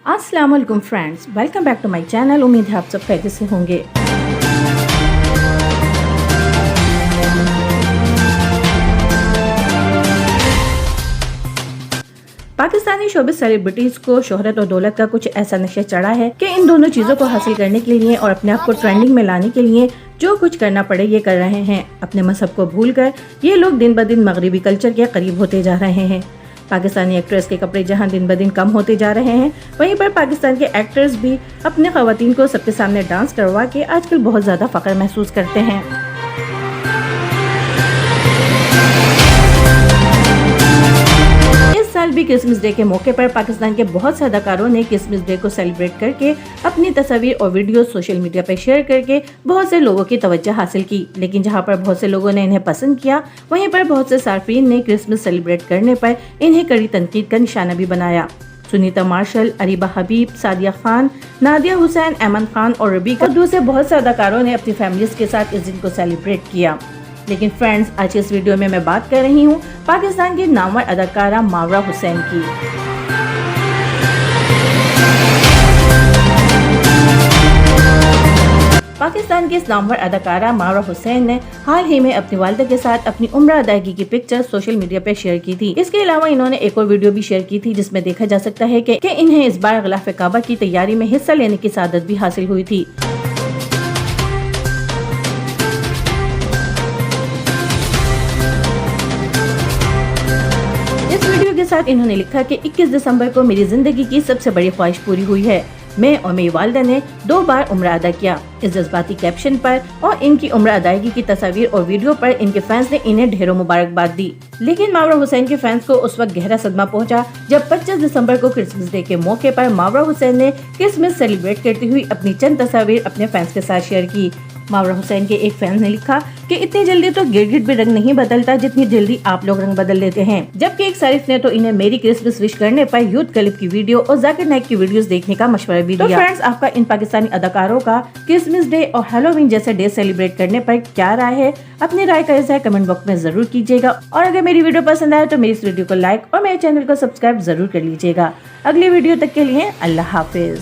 अस्सलाम वालेकुम friends, welcome back to my channel. उम्मीद है आप सब खैरियत से होंगे। पाकिस्तानी शोबिस सेलिब्रिटीज को शोहरत और दौलत का कुछ ऐसा नशा चढ़ा है कि इन दोनों चीजों को हासिल करने के लिए और अपने आप को ट्रेंडिंग में लाने के लिए जो कुछ करना पड़े ये कर रहे हैं। अपने मजहब को भूलकर ये लोग दिन ब दिन मगरिबी कल्चर के करीब होते जा रहे हैं। पाकिस्तानी एक्ट्रेस के कपड़े जहां दिन ब दिन कम होते जा रहे हैं, वहीं पर पाकिस्तान के एक्टर्स भी अपने खवातीन को सबके सामने डांस करवा के आजकल बहुत ज्यादा फख्र महसूस करते हैं। इस साल भी क्रिसमस डे के मौके पर पाकिस्तान के बहुत से अदाकारों ने क्रिसमस डे को सेलिब्रेट करके अपनी तस्वीर और वीडियो सोशल मीडिया पर शेयर करके बहुत से लोगों की तवज्जो हासिल की। लेकिन जहां पर बहुत से लोगों ने इन्हें पसंद किया, वहीं पर बहुत से सार्फिन ने क्रिसमस सेलिब्रेट करने पर इन्हें कड़ी तनकीद का निशाना भी बनाया। सुनीता मार्शल, अरीबा हबीब, सादिया खान, नादिया हुसैन, ऐमन खान और रबीका और दूसरे बहुत से अदाकारों ने अपनी फैमिलीज के साथ इस दिन को सेलिब्रेट किया। लेकिन फ्रेंड्स, आज इस वीडियो में मैं बात कर रही हूँ पाकिस्तान की नामवर अदाकारा मावरा हुसैन की। पाकिस्तान की इस नामवर अदाकारा मावरा हुसैन ने हाल ही में अपनी वालिदा के साथ अपनी उम्र अदायगी की पिक्चर सोशल मीडिया पर शेयर की थी। इसके अलावा इन्होंने एक और वीडियो भी शेयर की थी जिसमें देखा जा सकता है कि इन्हें इस बार गिलाफ काबा की तैयारी में हिस्सा लेने की सादत भी हासिल हुई थी। इस वीडियो के साथ इन्होंने लिखा कि 21 दिसंबर को मेरी जिंदगी की सबसे बड़ी ख्वाहिश पूरी हुई है। मैं और मेरी वालिदा ने 2 बार उम्र अदा किया। इस जज्बाती कैप्शन पर और इनकी उम्र अदायगी की तस्वीर और वीडियो पर इनके फैंस ने इन्हें ढेरों मुबारकबाद दी। लेकिन मावरा हुसैन के फैंस को उस वक्त गहरा सदमा पहुंचा जब 25 दिसंबर को क्रिसमस डे के मौके पर मावरा हुसैन ने क्रिसमस सेलिब्रेट करती हुई अपनी चंद तस्वीर अपने फैंस के साथ शेयर की। मावरा हुसैन के एक फैन ने लिखा कि इतनी जल्दी तो गिरगिट भी रंग नहीं बदलता जितनी जल्दी आप लोग रंग बदल लेते हैं। जबकि एक सारिफ ने तो इन्हें मेरी क्रिसमस विश करने पर यूथ क्लिप की वीडियो और जाकिर नाइक की वीडियोस देखने का मशवरा भी दिया। तो फ्रेंड्स, आपका इन पाकिस्तानी अदाकारों का क्रिसमस डे और हैलोवीन जैसे डे सेलिब्रेट करने पर क्या राय है? अपनी राय का इज़हार कमेंट बॉक्स में जरूर कीजिएगा। और अगर मेरी वीडियो पसंद आए तो मेरी इस वीडियो को लाइक और मेरे चैनल को सब्सक्राइब जरूर कर लीजिएगा। अगली वीडियो तक के लिए अल्लाह हाफिज।